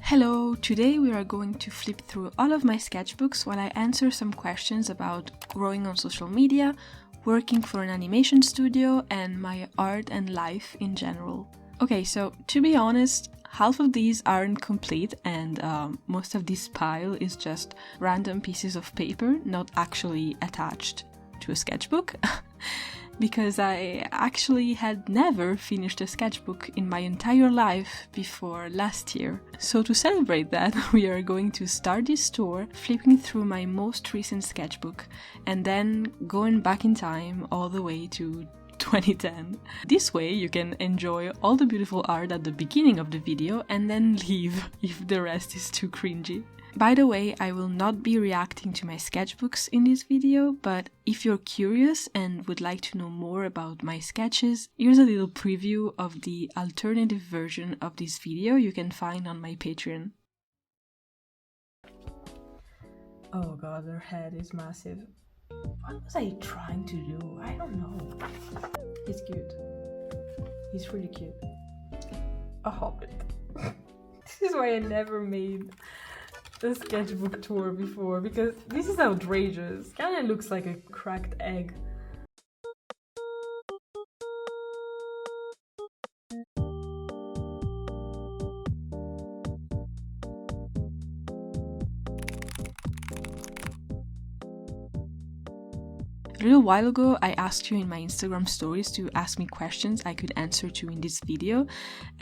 Hello, today we are going to flip through all of my sketchbooks while I answer some questions about growing on social media, working for an animation studio, and my art and life in general. Okay, so to be honest, half of these aren't complete and most of this pile is just random pieces of paper, not actually attached to a sketchbook. Because I actually had never finished a sketchbook in my entire life before last year. So to celebrate that, we are going to start this tour flipping through my most recent sketchbook and then going back in time all the way to 2010. This way you can enjoy all the beautiful art at the beginning of the video and then leave if the rest is too cringy. By the way, I will not be reacting to my sketchbooks in this video, but if you're curious and would like to know more about my sketches, here's a little preview of the alternative version of this video you can find on my Patreon. Oh god, her head is massive. What was I trying to do? I don't know. He's cute. He's really cute. A hobbit. This is why I never made the sketchbook tour before, because this is outrageous. Kinda looks like a cracked egg. A little while ago, I asked you in my Instagram stories to ask me questions I could answer to in this video,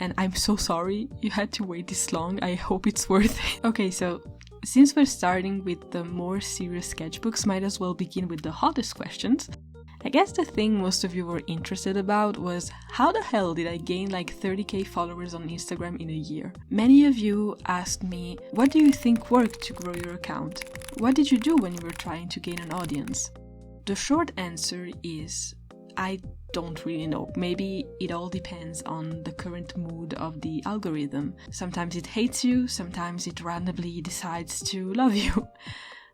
and I'm so sorry you had to wait this long. I hope it's worth it. Okay, so since we're starting with the more serious sketchbooks, might as well begin with the hottest questions. I guess the thing most of you were interested about was how the hell did I gain like 30k followers on Instagram in a year? Many of you asked me, what do you think worked to grow your account? What did you do when you were trying to gain an audience? The short answer is, I don't really know. Maybe it all depends on the current mood of the algorithm. Sometimes it hates you, sometimes it randomly decides to love you.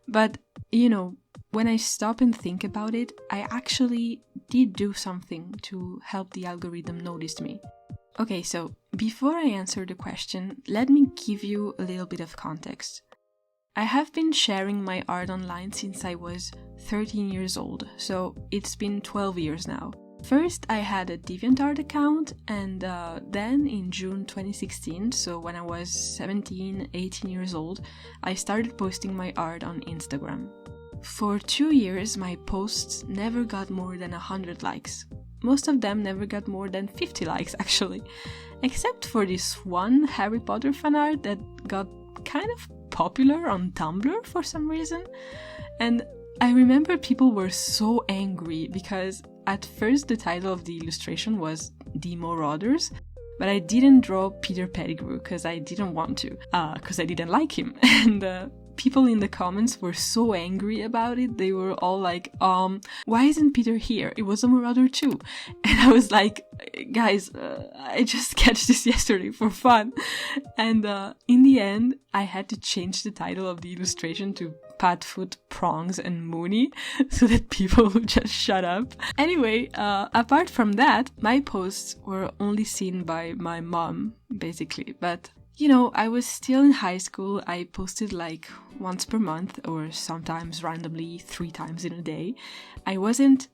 But, you know, when I stop and think about it, I actually did do something to help the algorithm notice me. Okay, so before I answer the question, let me give you a little bit of context. I have been sharing my art online since I was 13 years old, so it's been 12 years now. First, I had a DeviantArt account, and then in June 2016, so when I was 17, 18 years old, I started posting my art on Instagram. For 2 years, my posts never got more than 100 likes. Most of them never got more than 50 likes, actually. Except for this one Harry Potter fanart that got kind of popular on Tumblr for some reason. And I remember people were so angry because at first the title of the illustration was The Marauders, but I didn't draw Peter Pettigrew because I didn't want to, because I didn't like him. And people in the comments were so angry about it. They were all like, why isn't Peter here? It was a Marauder too. And I was like, guys, I just sketched this yesterday for fun. And in the end, I had to change the title of the illustration to Padfoot, Prongs, and Mooney so that people would just shut up. Anyway, apart from that, my posts were only seen by my mom, basically. But you know, I was still in high school. I posted like once per month or sometimes randomly 3 times in a day. I wasn't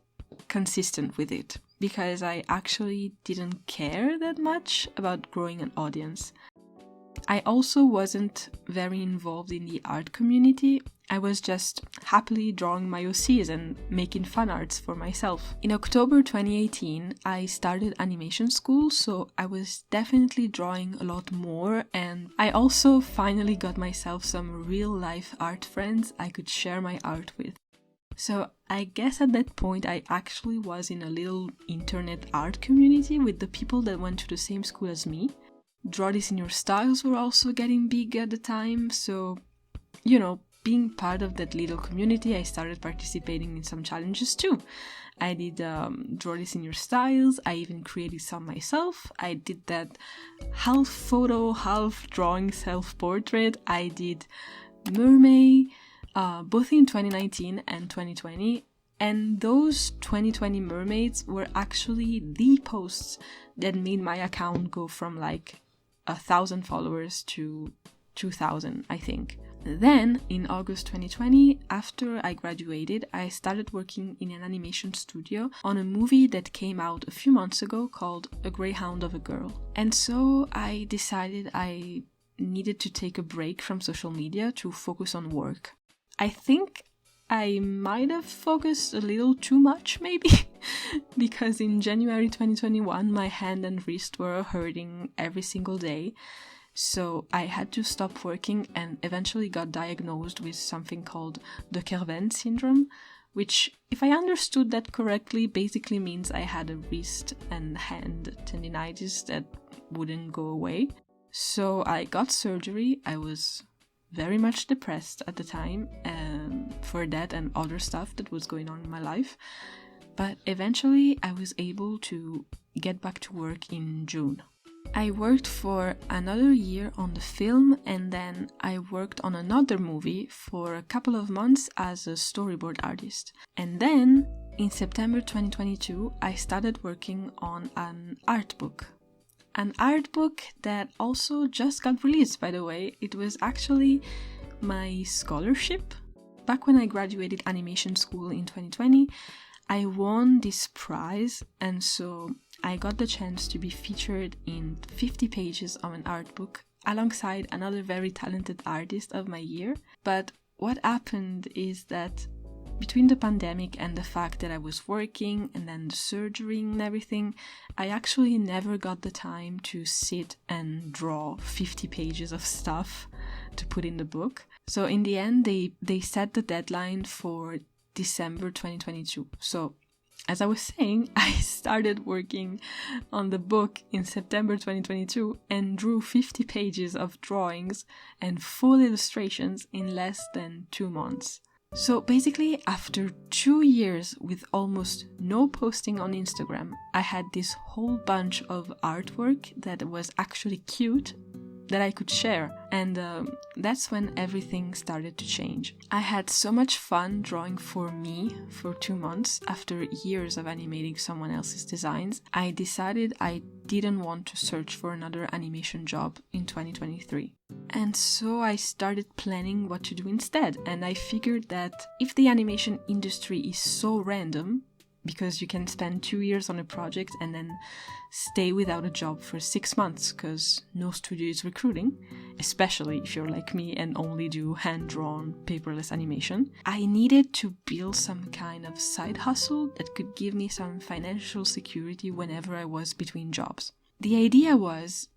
consistent with it because I actually didn't care that much about growing an audience. I also wasn't very involved in the art community. I was just happily drawing my OCs and making fan arts for myself. In October 2018, I started animation school, so I was definitely drawing a lot more, and I also finally got myself some real-life art friends I could share my art with. So I guess at that point I actually was in a little internet art community with the people that went to the same school as me. Draw This in Your Styles were also getting big at the time, so, you know, being part of that little community, I started participating in some challenges too. I did Draw This in Your Styles, I even created some myself. I did that half photo, half drawing self-portrait. I did Mermaid, both in 2019 and 2020. And those 2020 mermaids were actually the posts that made my account go from like 1,000 followers to 2000, I think. Then, in August 2020, after I graduated, I started working in an animation studio on a movie that came out a few months ago called A Greyhound of a Girl. And so I decided I needed to take a break from social media to focus on work. I think I might have focused a little too much, maybe, because in January 2021, my hand and wrist were hurting every single day. So I had to stop working and eventually got diagnosed with something called the Kerven syndrome, which, if I understood that correctly, basically means I had a wrist and hand tendinitis that wouldn't go away. So I got surgery. I was very much depressed at the time for that and other stuff that was going on in my life. But eventually I was able to get back to work in June. I worked for another year on the film, and then I worked on another movie for a couple of months as a storyboard artist. And then, in September 2022, I started working on an art book. An art book that also just got released, by the way. It was actually my scholarship. Back when I graduated animation school in 2020, I won this prize, and so I got the chance to be featured in 50 pages of an art book alongside another very talented artist of my year. But what happened is that between the pandemic and the fact that I was working and then the surgery and everything, I actually never got the time to sit and draw 50 pages of stuff to put in the book. So in the end, they set the deadline for December 2022. So as I was saying, I started working on the book in September 2022 and drew 50 pages of drawings and full illustrations in less than 2 months. So basically, after 2 years with almost no posting on Instagram, I had this whole bunch of artwork that was actually cute that I could share, and that's when everything started to change. I had so much fun drawing for me for 2 months. After years of animating someone else's designs, I decided I didn't want to search for another animation job in 2023. And so I started planning what to do instead, and I figured that if the animation industry is so random, because you can spend 2 years on a project and then stay without a job for 6 months because no studio is recruiting, especially if you're like me and only do hand-drawn, paperless animation. I needed to build some kind of side hustle that could give me some financial security whenever I was between jobs. The idea was,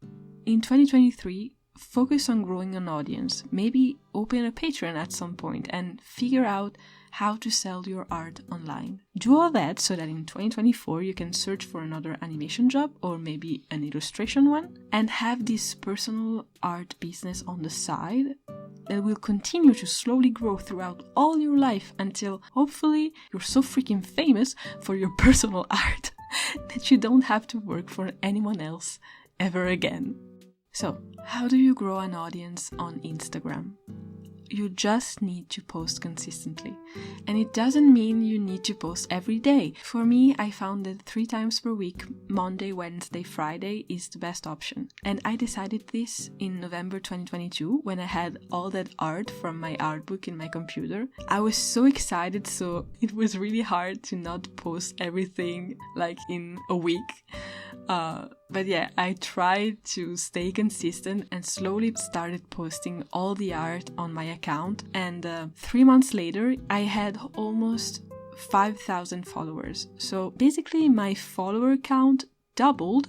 in 2023, focus on growing an audience, maybe open a Patreon at some point and figure out how to sell your art online. Do all that so that in 2024 you can search for another animation job or maybe an illustration one and have this personal art business on the side that will continue to slowly grow throughout all your life until hopefully you're so freaking famous for your personal art that you don't have to work for anyone else ever again. So, how do you grow an audience on Instagram? You just need to post consistently. And it doesn't mean you need to post every day. For me, I found that 3 times per week, Monday, Wednesday, Friday, is the best option. And I decided this in November 2022 when I had all that art from my art book in my computer. I was so excited, so it was really hard to not post everything like in a week. But yeah, I tried to stay consistent and slowly started posting all the art on my account. And 3 months later, I had almost 5,000 followers. So basically my follower count doubled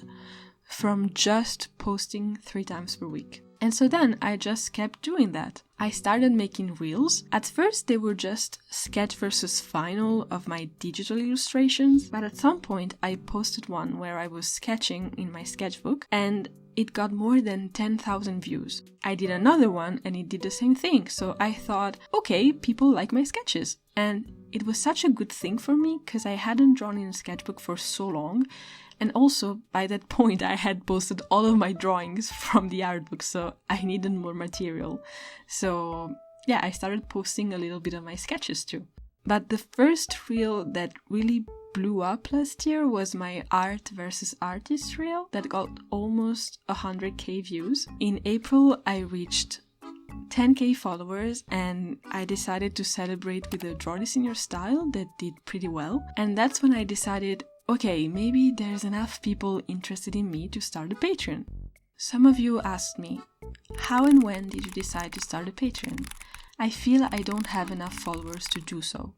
from just posting 3 times per week. And so then I just kept doing that. I started making reels. At first they were just sketch versus final of my digital illustrations, but at some point I posted one where I was sketching in my sketchbook and it got more than 10,000 views. I did another one and it did the same thing, so I thought, okay, people like my sketches. And it was such a good thing for me because I hadn't drawn in a sketchbook for so long. And also, by that point, I had posted all of my drawings from the art book, so I needed more material. So, yeah, I started posting a little bit of my sketches too. But the first reel that really blew up last year was my art versus artist reel that got almost 100k views. In April, I reached 10k followers, and I decided to celebrate with a Draw This in Your Style that did pretty well. And that's when I decided, okay, maybe there's enough people interested in me to start a Patreon. Some of you asked me, how and when did you decide to start a Patreon? I feel I don't have enough followers to do so.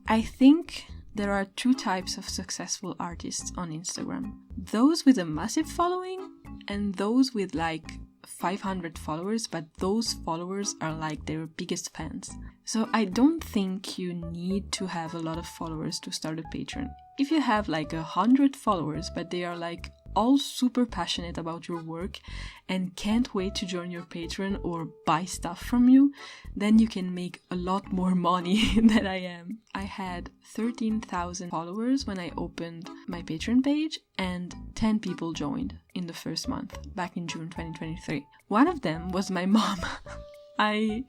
I think there are two types of successful artists on Instagram. Those with a massive following and those with like 500 followers, but those followers are like their biggest fans. So I don't think you need to have a lot of followers to start a Patreon. If you have like 100 followers, but they are like all super passionate about your work and can't wait to join your Patreon or buy stuff from you, then you can make a lot more money than I am. I had 13,000 followers when I opened my Patreon page, and 10 people joined in the first month, back in June 2023. One of them was my mom. I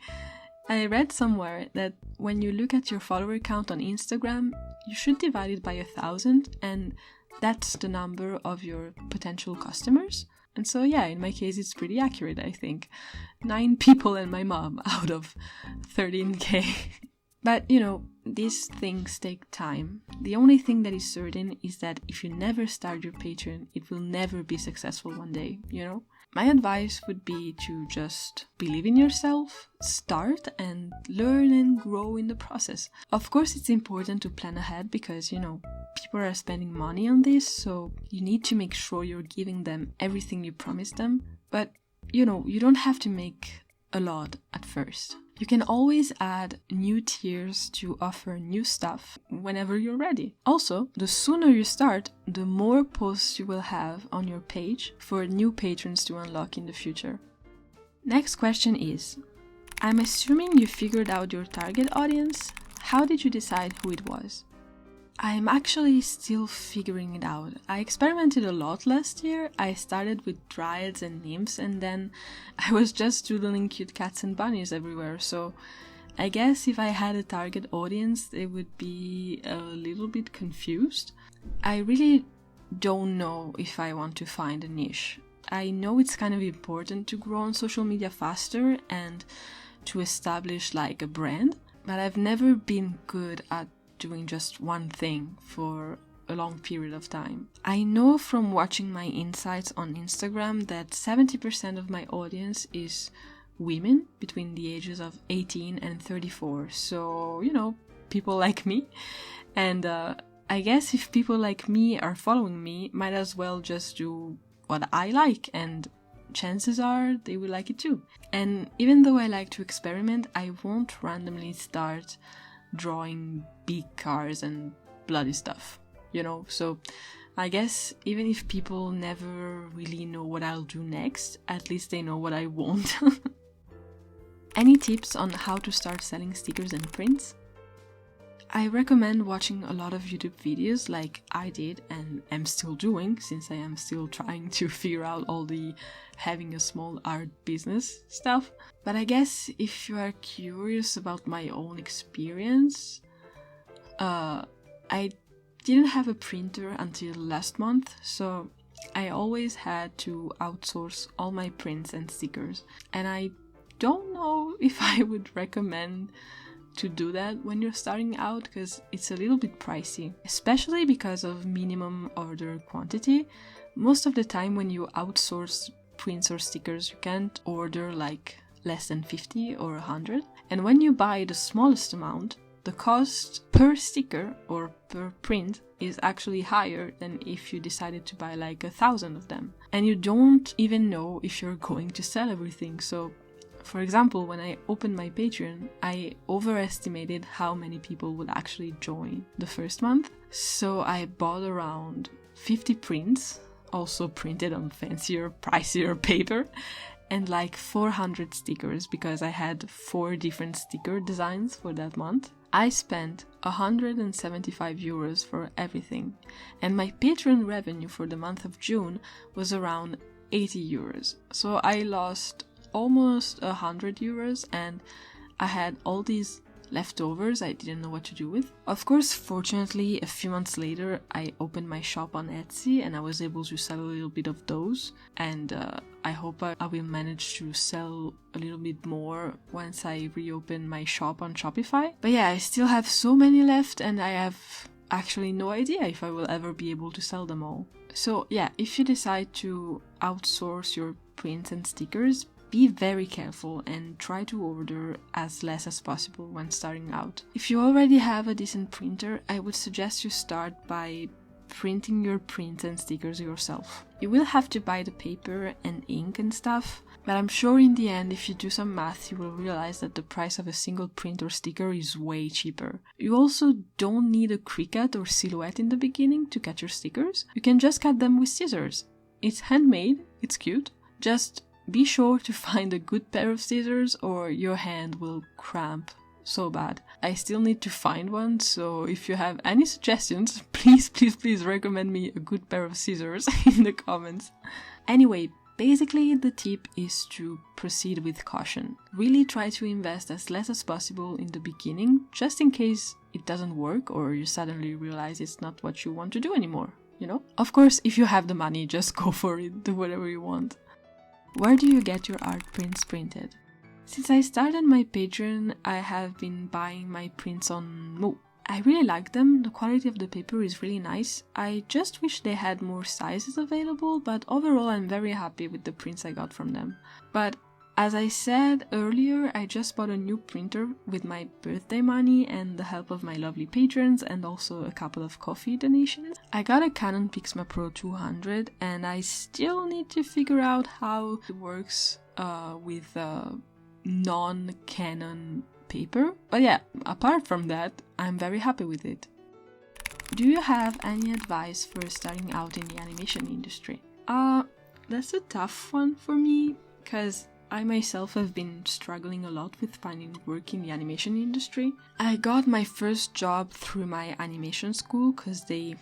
read somewhere that when you look at your follower count on Instagram, you should divide it by 1,000, and that's the number of your potential customers. And so yeah, in my case it's pretty accurate, I think. 9 people and my mom out of 13k. But you know, these things take time. The only thing that is certain is that if you never start your Patreon, it will never be successful one day, you know? My advice would be to just believe in yourself, start and learn and grow in the process. Of course, it's important to plan ahead because, you know, people are spending money on this, so you need to make sure you're giving them everything you promised them. But, you know, you don't have to make a lot at first. You can always add new tiers to offer new stuff whenever you're ready. Also, the sooner you start, the more posts you will have on your page for new patrons to unlock in the future. Next question is, I'm assuming you figured out your target audience. How did you decide who it was? I'm actually still figuring it out. I experimented a lot last year. I started with dryads and nymphs, and then I was just doodling cute cats and bunnies everywhere. So I guess if I had a target audience, they would be a little bit confused. I really don't know if I want to find a niche. I know it's kind of important to grow on social media faster and to establish like a brand, but I've never been good at doing just one thing for a long period of time. I know from watching my insights on Instagram that 70% of my audience is women between the ages of 18 and 34. So, you know, people like me. And I guess if people like me are following me, might as well just do what I like, and chances are they will like it too. And even though I like to experiment, I won't randomly start drawing big cars and bloody stuff, you know? So I guess even if people never really know what I'll do next, at least they know what I won't. Any tips on how to start selling stickers and prints? I recommend watching a lot of YouTube videos like I did and am still doing, since I am still trying to figure out all the having a small art business stuff. But I guess if you are curious about my own experience, I didn't have a printer until last month, so I always had to outsource all my prints and stickers. And I don't know if I would recommend to do that when you're starting out, because it's a little bit pricey, especially because of minimum order quantity. Most of the time when you outsource prints or stickers, you can't order like less than 50 or 100. And when you buy the smallest amount, the cost per sticker or per print is actually higher than if you decided to buy like 1,000 of them. And you don't even know if you're going to sell everything. So for example, when I opened my Patreon, I overestimated how many people would actually join the first month. So I bought around 50 prints, also printed on fancier, pricier paper, and like 400 stickers because I had 4 different sticker designs for that month. I spent 175 euros for everything, and my Patreon revenue for the month of June was around 80 euros. So I lost almost 100 euros, and I had all these leftovers I didn't know what to do with. Of course, fortunately, a few months later I opened my shop on Etsy and I was able to sell a little bit of those, and I hope I will manage to sell a little bit more once I reopen my shop on Shopify. But yeah, I still have so many left, and I have actually no idea if I will ever be able to sell them all. So yeah, if you decide to outsource your prints and stickers, be very careful and try to order as less as possible when starting out. If you already have a decent printer, I would suggest you start by printing your prints and stickers yourself. You will have to buy the paper and ink and stuff, but I'm sure in the end, if you do some math, you will realize that the price of a single print or sticker is way cheaper. You also don't need a Cricut or Silhouette in the beginning to cut your stickers. You can just cut them with scissors. It's handmade, it's cute. Just be sure to find a good pair of scissors or your hand will cramp so bad. I still need to find one, so if you have any suggestions, please recommend me a good pair of scissors in the comments. Anyway, basically the tip is to proceed with caution. Really try to invest as less as possible in the beginning, just in case it doesn't work or you suddenly realize it's not what you want to do anymore, you know? Of course, if you have the money, just go for it, do whatever you want. Where do you get your art prints printed? Since I started my Patreon, I have been buying my prints on Mo. I really like them, the quality of the paper is really nice. I just wish they had more sizes available, but overall I'm very happy with the prints I got from them. But as I said earlier, I just bought a new printer with my birthday money and the help of my lovely patrons and also a couple of coffee donations. I got a Canon Pixma Pro 200 and I still need to figure out how it works with non-Canon paper. But yeah, apart from that, I'm very happy with it. Do you have any advice for starting out in the animation industry? That's a tough one for me, because I myself have been struggling a lot with finding work in the animation industry. I got my first job through my animation school because they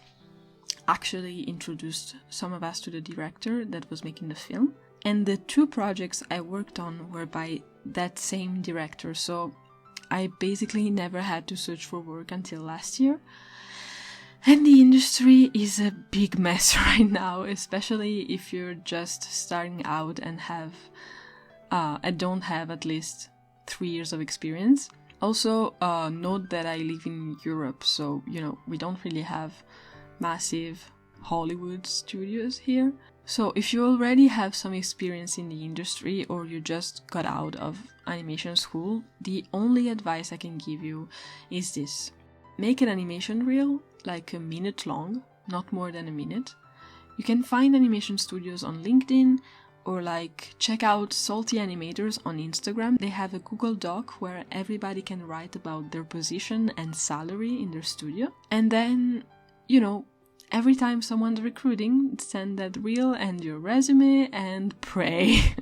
actually introduced some of us to the director that was making the film. And the 2 projects I worked on were by that same director, so I basically never had to search for work until last year. And the industry is a big mess right now, especially if you're just starting out and don't have at least 3 years of experience. Also, note that I live in Europe, so, you know, we don't really have massive Hollywood studios here. So if you already have some experience in the industry or you just got out of animation school, the only advice I can give you is this. Make an animation reel, like a minute long, not more than a minute. You can find animation studios on LinkedIn or check out Salty Animators on Instagram. They have a Google Doc where everybody can write about their position and salary in their studio. And then, you know, every time someone's recruiting, send that reel and your resume and pray.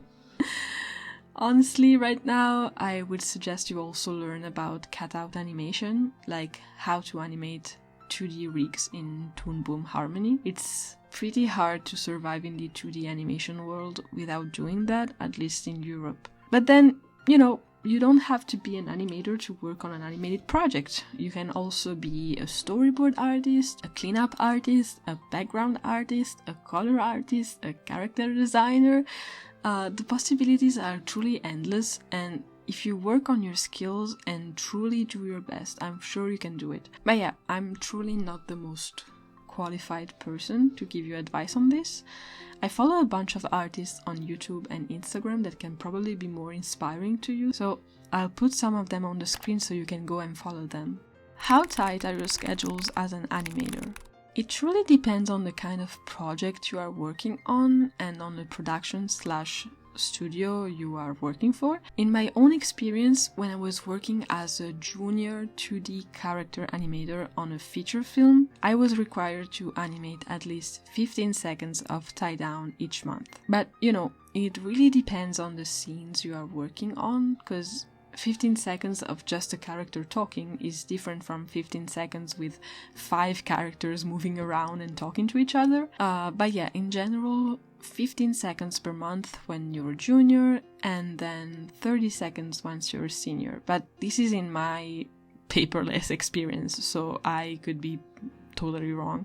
Honestly, right now, I would suggest you also learn about cutout animation, like how to animate 2D rigs in Toon Boom Harmony. It's pretty hard to survive in the 2D animation world without doing that, at least in Europe. But then, you know, you don't have to be an animator to work on an animated project. You can also be a storyboard artist, a cleanup artist, a background artist, a color artist, a character designer. The possibilities are truly endless, and if you work on your skills and truly do your best, I'm sure you can do it. But yeah, I'm truly not the most qualified person to give you advice on this. I follow a bunch of artists on YouTube and Instagram that can probably be more inspiring to you, so I'll put some of them on the screen so you can go and follow them. How tight are your schedules as an animator? It truly depends on the kind of project you are working on and on the production/studio you are working for. In my own experience, when I was working as a junior 2D character animator on a feature film, I was required to animate at least 15 seconds of tie-down each month. But, you know, it really depends on the scenes you are working on, because 15 seconds of just a character talking is different from 15 seconds with 5 characters moving around and talking to each other. But yeah, in general, 15 seconds per month when you're a junior, and then 30 seconds once you're a senior. But this is in my paperless experience, so I could be totally wrong.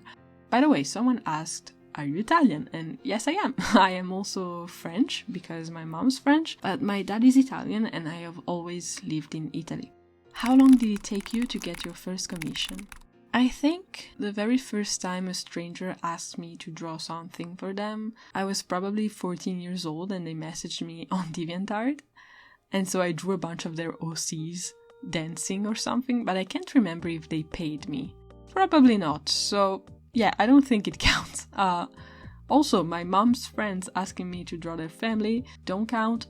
By the way, someone asked are you Italian? And yes, I am. I am also French because my mom's French, but my dad is Italian and I have always lived in Italy. How long did it take you to get your first commission? I think the very first time a stranger asked me to draw something for them, I was probably 14 years old and they messaged me on DeviantArt. And so I drew a bunch of their OCs dancing or something, but I can't remember if they paid me. Probably not, so yeah, I don't think it counts. Also, my mom's friends asking me to draw their family don't count.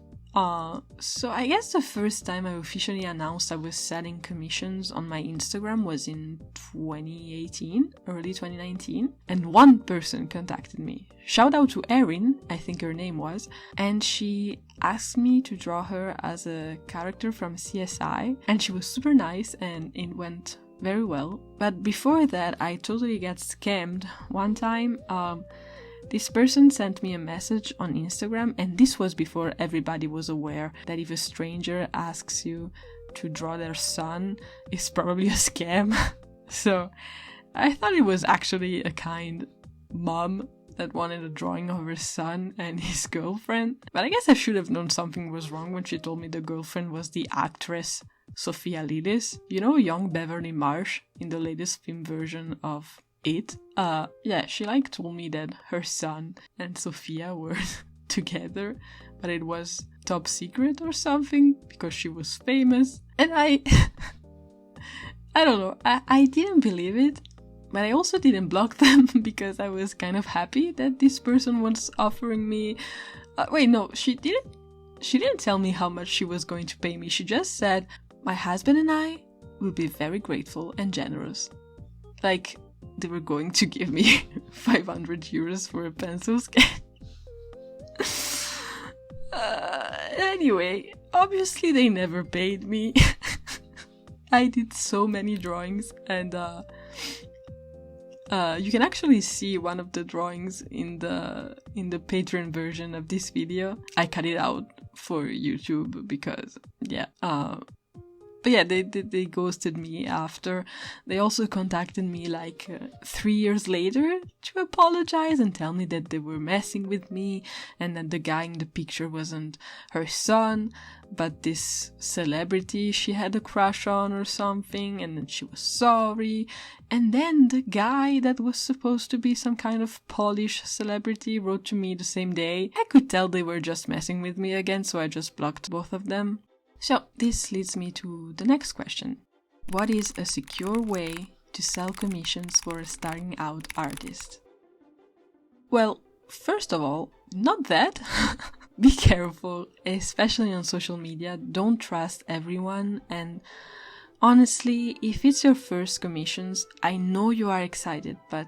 So I guess the first time I officially announced I was selling commissions on my Instagram was in 2018, early 2019, and one person contacted me. Shout out to Erin, I think her name was, and she asked me to draw her as a character from CSI, and she was super nice and it went very well. But before that, I totally got scammed one time. This person sent me a message on Instagram, and this was before everybody was aware that if a stranger asks you to draw their son, it's probably a scam. So I thought it was actually a kind mom that wanted a drawing of her son and his girlfriend. But I guess I should have known something was wrong when she told me the girlfriend was the actress Sophia Lillis. You know, young Beverly Marsh in the latest film version of It? Yeah, she told me that her son and Sophia were together, but it was top secret or something because she was famous. And I don't know, I didn't believe it, but I also didn't block them because I was kind of happy that this person was offering me... wait, no, she didn't tell me how much she was going to pay me. She just said, my husband and I will be very grateful and generous. Like, they were going to give me 500 euros for a pencil sketch. Anyway, obviously they never paid me. I did so many drawings, and you can actually see one of the drawings in the Patreon version of this video. I cut it out for YouTube because, yeah. But yeah, they ghosted me after. They also contacted me 3 years later to apologize and tell me that they were messing with me and that the guy in the picture wasn't her son, but this celebrity she had a crush on or something, and then she was sorry. And then the guy that was supposed to be some kind of Polish celebrity wrote to me the same day. I could tell they were just messing with me again, so I just blocked both of them. So this leads me to the next question. What is a secure way to sell commissions for a starting out artist? Well, first of all, not that. Be careful, especially on social media. Don't trust everyone, and honestly, if it's your first commissions, I know you are excited, but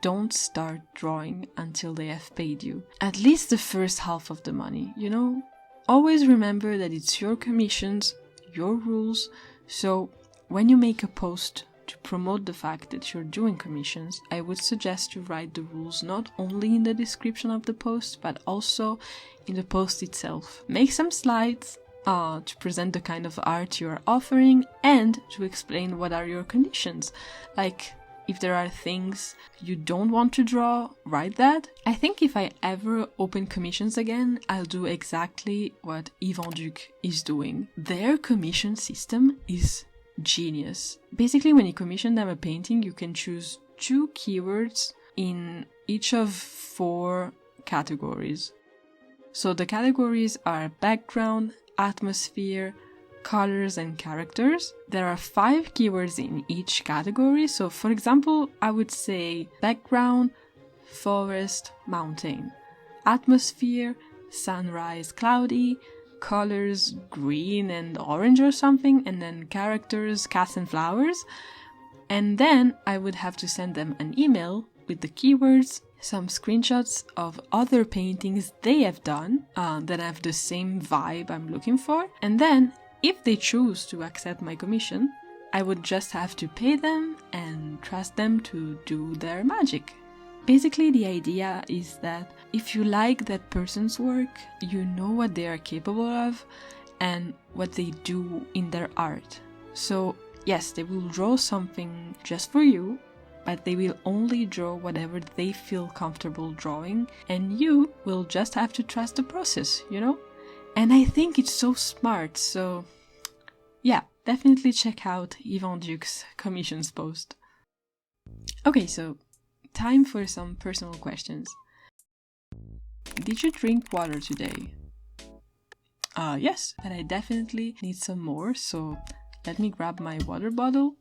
don't start drawing until they have paid you. At least the first half of the money, you know? Always remember that it's your commissions, your rules, so when you make a post to promote the fact that you're doing commissions, I would suggest you write the rules not only in the description of the post, but also in the post itself. Make some slides to present the kind of art you are offering and to explain what are your conditions. Like, if there are things you don't want to draw, write that. I think if I ever open commissions again, I'll do exactly what Yvan Duc is doing. Their commission system is genius. Basically, when you commission them a painting, you can choose 2 keywords in each of 4 categories. So the categories are background, atmosphere, colors and characters. There are 5 keywords in each category. So for example, I would say background, forest, mountain, atmosphere, sunrise, cloudy, colors, green and orange or something, and then characters, cats and flowers. And then I would have to send them an email with the keywords, some screenshots of other paintings they have done that have the same vibe I'm looking for, and then if they choose to accept my commission, I would just have to pay them and trust them to do their magic. Basically, the idea is that if you like that person's work, you know what they are capable of and what they do in their art. So yes, they will draw something just for you, but they will only draw whatever they feel comfortable drawing, and you will just have to trust the process, you know? And I think it's so smart, so yeah, definitely check out Yvan Duke's commissions post. Okay, so time for some personal questions. Did you drink water today? Yes, but I definitely need some more, so let me grab my water bottle.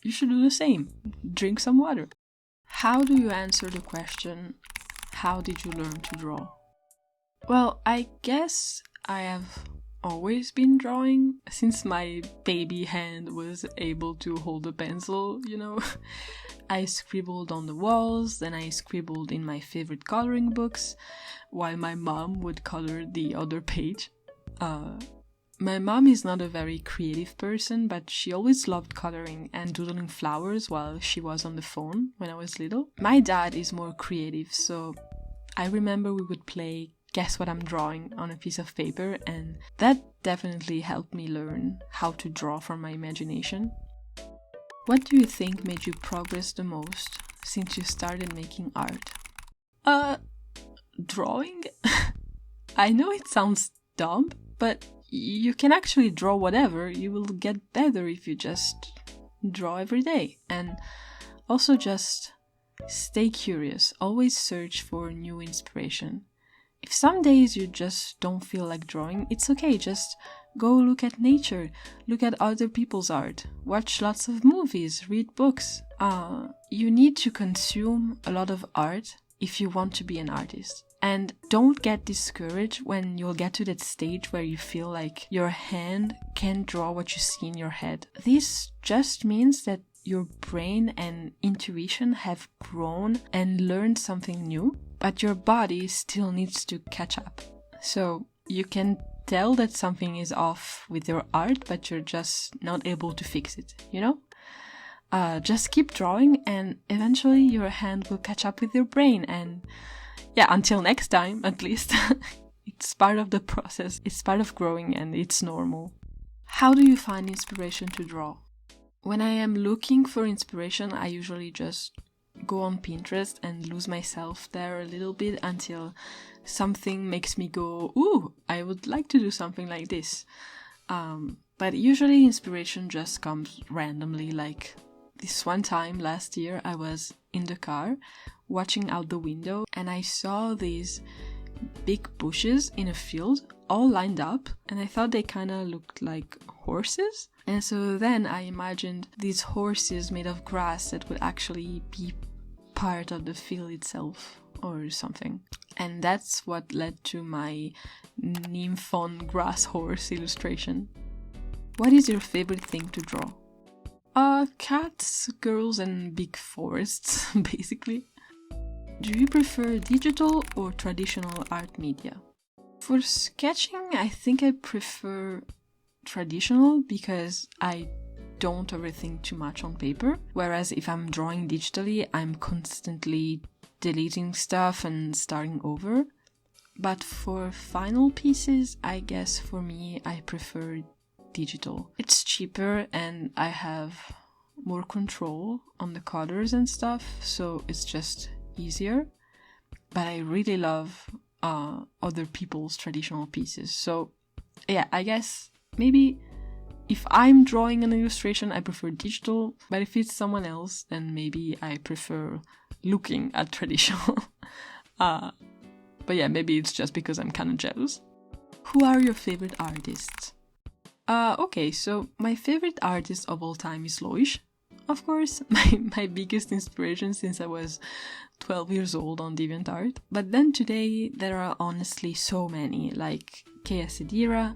You should do the same. Drink some water. How do you answer the question, how did you learn to draw? Well, I guess I have always been drawing since my baby hand was able to hold a pencil, you know. I scribbled on the walls, then I scribbled in my favorite coloring books, while my mom would color the other page. My mom is not a very creative person, but she always loved coloring and doodling flowers while she was on the phone when I was little. My dad is more creative, so I remember we would play Guess What I'm Drawing on a piece of paper, and that definitely helped me learn how to draw from my imagination. What do you think made you progress the most since you started making art? Drawing? I know it sounds dumb, but you can actually draw whatever. You will get better if you just draw every day. And also just stay curious. Always search for new inspiration. If some days you just don't feel like drawing, it's okay. Just go look at nature, look at other people's art, watch lots of movies, read books. You need to consume a lot of art if you want to be an artist. And don't get discouraged when you'll get to that stage where you feel like your hand can't draw what you see in your head. This just means that your brain and intuition have grown and learned something new, but your body still needs to catch up. So you can tell that something is off with your art, but you're just not able to fix it, you know? Just keep drawing and eventually your hand will catch up with your brain. And yeah, until next time, at least, it's part of the process. It's part of growing and it's normal. How do you find inspiration to draw? When I am looking for inspiration, I usually just go on Pinterest and lose myself there a little bit until something makes me go, ooh, I would like to do something like this. But usually inspiration just comes randomly. Like this one time last year, I was in the car watching out the window and I saw these big bushes in a field all lined up, and I thought they kind of looked like horses. And so then I imagined these horses made of grass that would actually be part of the field itself or something. And that's what led to my nymph-on grass horse illustration. What is your favorite thing to draw? Cats, girls, and big forests, basically. Do you prefer digital or traditional art media? For sketching, I think I prefer traditional because I don't overthink too much on paper. Whereas if I'm drawing digitally, I'm constantly deleting stuff and starting over. But for final pieces, I guess for me, I prefer digital. It's cheaper and I have more control on the colors and stuff, so it's just easier. But I really love other people's traditional pieces. So yeah, I guess maybe if I'm drawing an illustration, I prefer digital, but if it's someone else, then maybe I prefer looking at traditional. But yeah, maybe it's just because I'm kind of jealous. Who are your favorite artists? Okay, so my favorite artist of all time is Loish. Of course, my biggest inspiration since I was 12 years old on DeviantArt. But then today there are honestly so many, like Kea Sedira,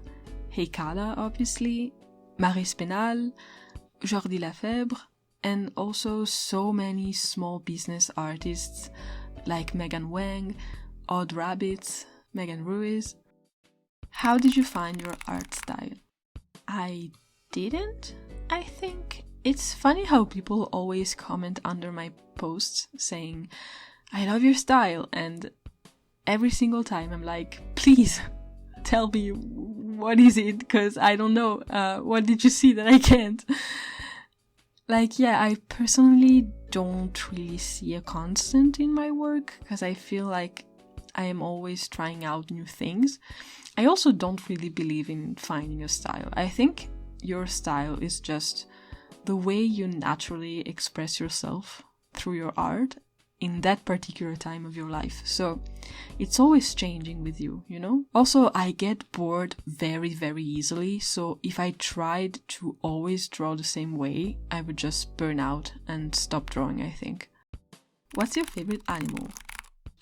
Heikala obviously, Marie Spinal, Jordi Lafebre, and also so many small business artists like Megan Wang, Odd Rabbits, Megan Ruiz. How did you find your art style? I didn't, I think. It's funny how people always comment under my posts saying, I love your style, and every single time I'm like, please tell me what is it, because I don't know. What did you see that I can't? Like, yeah, I personally don't really see a constant in my work because I feel like I am always trying out new things. I also don't really believe in finding a style. I think your style is just the way you naturally express yourself through your art in that particular time of your life. So it's always changing with you, you know? Also, I get bored very, very easily. So if I tried to always draw the same way, I would just burn out and stop drawing, I think. What's your favorite animal?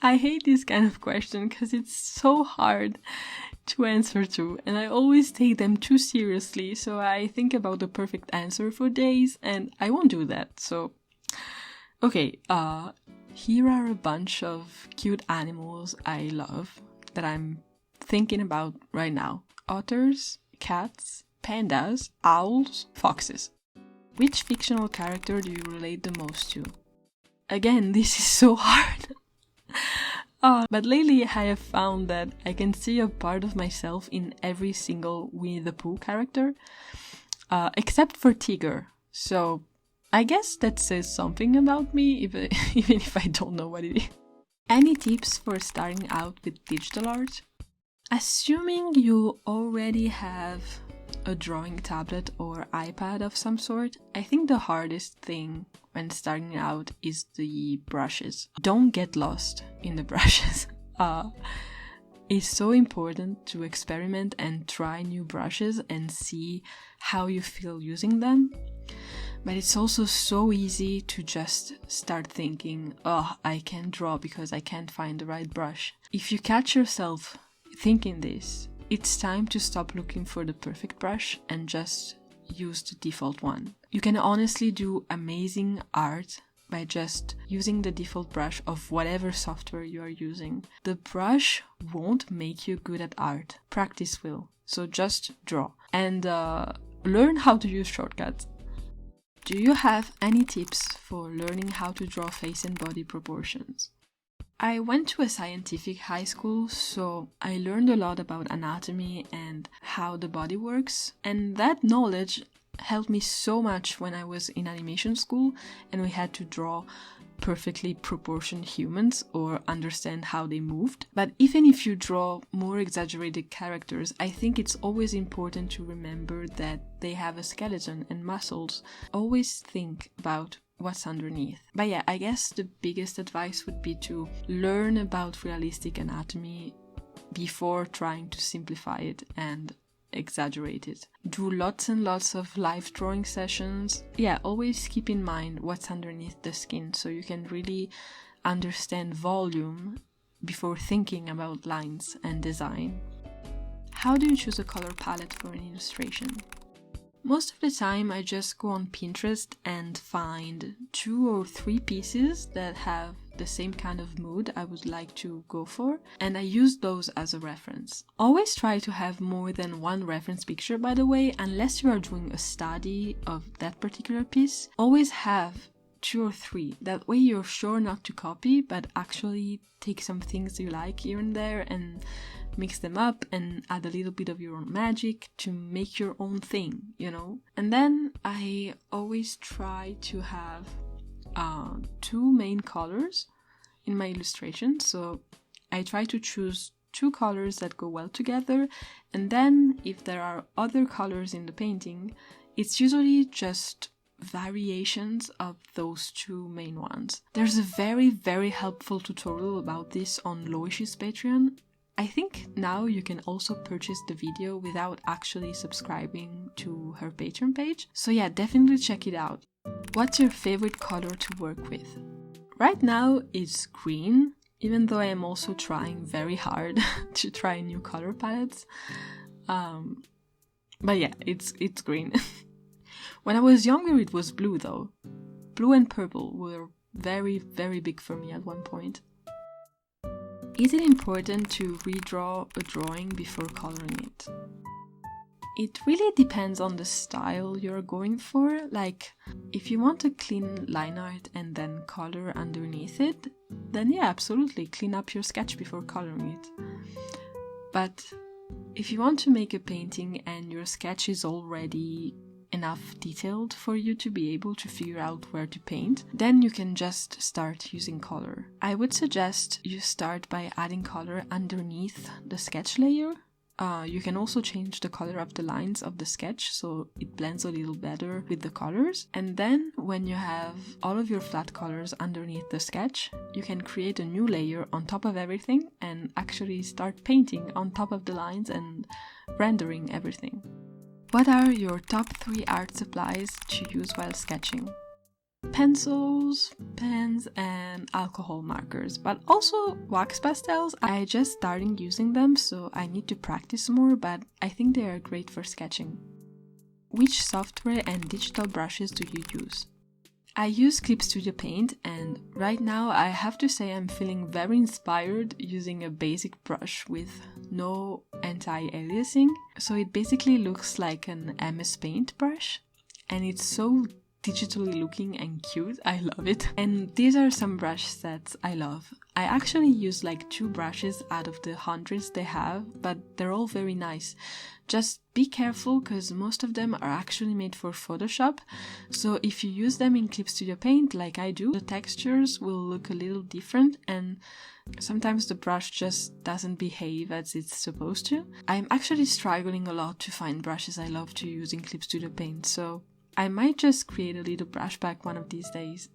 I hate this kind of question because it's so hard to answer to, and I always take them too seriously. So I think about the perfect answer for days, and I won't do that. So, okay, here are a bunch of cute animals I love that I'm thinking about right now. Otters, cats, pandas, owls, foxes. Which fictional character do you relate the most to? Again, this is so hard. But lately I have found that I can see a part of myself in every single Winnie the Pooh character, except for Tigger. So I guess that says something about me, even if I don't know what it is. Any tips for starting out with digital art? Assuming you already have a drawing tablet or iPad of some sort, I think the hardest thing when starting out is the brushes. Don't get lost in the brushes. It's so important to experiment and try new brushes and see how you feel using them. But it's also so easy to just start thinking, oh, I can't draw because I can't find the right brush. If you catch yourself thinking this, it's time to stop looking for the perfect brush and just use the default one. You can honestly do amazing art by just using the default brush of whatever software you are using. The brush won't make you good at art. Practice will. So just draw. And learn how to use shortcuts. Do you have any tips for learning how to draw face and body proportions? I went to a scientific high school, so I learned a lot about anatomy and how the body works, and that knowledge helped me so much when I was in animation school and we had to draw perfectly proportioned humans or understand how they moved. But even if you draw more exaggerated characters, I think it's always important to remember that they have a skeleton and muscles. Always think about what's underneath. But yeah, I guess the biggest advice would be to learn about realistic anatomy before trying to simplify it and exaggerate it. Do lots and lots of live drawing sessions. Yeah, always keep in mind what's underneath the skin so you can really understand volume before thinking about lines and design. How do you choose a color palette for an illustration? Most of the time I just go on Pinterest and find 2 or 3 pieces that have the same kind of mood I would like to go for, and I use those as a reference. Always try to have more than one reference picture, by the way, unless you are doing a study of that particular piece. Always have 2 or 3, that way you're sure not to copy, but actually take some things you like here and there and mix them up and add a little bit of your own magic to make your own thing, you know? And then I always try to have 2 main colors in my illustration. So I try to choose 2 colors that go well together, and then if there are other colors in the painting, it's usually just variations of those 2 main ones. There's a very, very helpful tutorial about this on Loish's Patreon. I think now you can also purchase the video without actually subscribing to her Patreon page. So yeah, definitely check it out. What's your favorite color to work with? Right now it's green, even though I am also trying very hard to try new color palettes. But yeah, it's green. When I was younger it was blue though. Blue and purple were very, very big for me at one point. Is it important to redraw a drawing before coloring it? It really depends on the style you're going for. Like, if you want a clean line art and then color underneath it, then yeah, absolutely, clean up your sketch before coloring it. But if you want to make a painting and your sketch is already enough detailed for you to be able to figure out where to paint, then you can just start using color. I would suggest you start by adding color underneath the sketch layer. You can also change the color of the lines of the sketch so it blends a little better with the colors. And then when you have all of your flat colors underneath the sketch, you can create a new layer on top of everything and actually start painting on top of the lines and rendering everything. What are your top 3 art supplies to use while sketching? Pencils, pens, and alcohol markers, but also wax pastels. I just started using them, so I need to practice more, but I think they are great for sketching. Which software and digital brushes do you use? I use Clip Studio Paint, and right now I have to say I'm feeling very inspired using a basic brush with no anti-aliasing. So it basically looks like an MS Paint brush, and it's so digitally looking and cute. I love it. And these are some brush sets I love. I actually use like 2 brushes out of the hundreds they have, but they're all very nice. Just be careful because most of them are actually made for Photoshop. So if you use them in Clip Studio Paint like I do, the textures will look a little different and sometimes the brush just doesn't behave as it's supposed to. I'm actually struggling a lot to find brushes I love to use in Clip Studio Paint, so I might just create a little brush pack one of these days.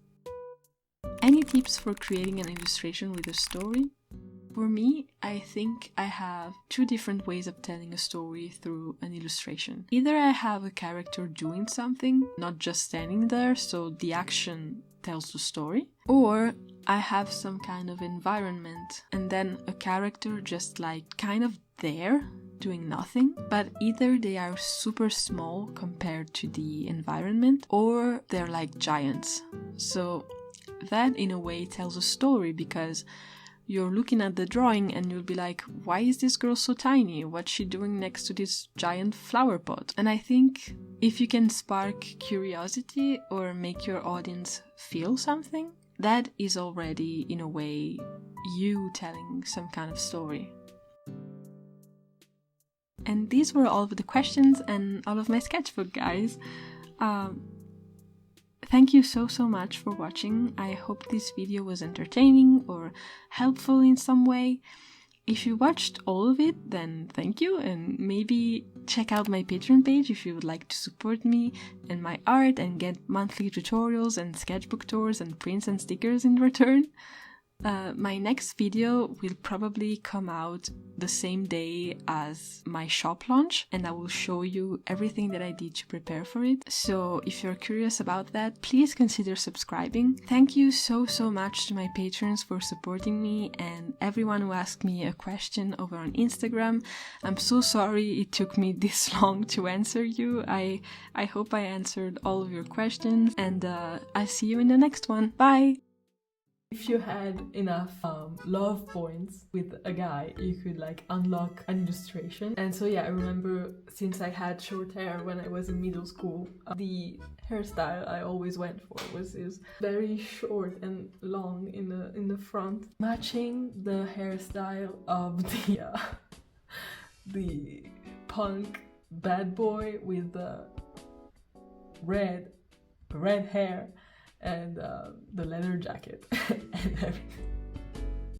Any tips for creating an illustration with a story? For me, I think I have 2 different ways of telling a story through an illustration. Either I have a character doing something, not just standing there, so the action tells the story, or I have some kind of environment and then a character just like kind of there doing nothing, but either they are super small compared to the environment or they're like giants. So that in a way tells a story because you're looking at the drawing and you'll be like, why is this girl so tiny? What's she doing next to this giant flower pot? And I think if you can spark curiosity or make your audience feel something, that is already in a way you telling some kind of story. And these were all of the questions and all of my sketchbook, guys. Thank you so much for watching. I hope this video was entertaining or helpful in some way. If you watched all of it, then thank you, and maybe check out my Patreon page if you would like to support me and my art and get monthly tutorials and sketchbook tours and prints and stickers in return. My next video will probably come out the same day as my shop launch, and I will show you everything that I did to prepare for it. So if you're curious about that, please consider subscribing. Thank you so much to my patrons for supporting me and everyone who asked me a question over on Instagram. I'm so sorry it took me this long to answer you. I hope I answered all of your questions, and I'll see you in the next one. Bye! If you had enough love points with a guy, you could like unlock an illustration. And so yeah, I remember since I had short hair when I was in middle school, the hairstyle I always went for was very short and long in the front, matching the hairstyle of the punk bad boy with the red hair and the leather jacket and everything.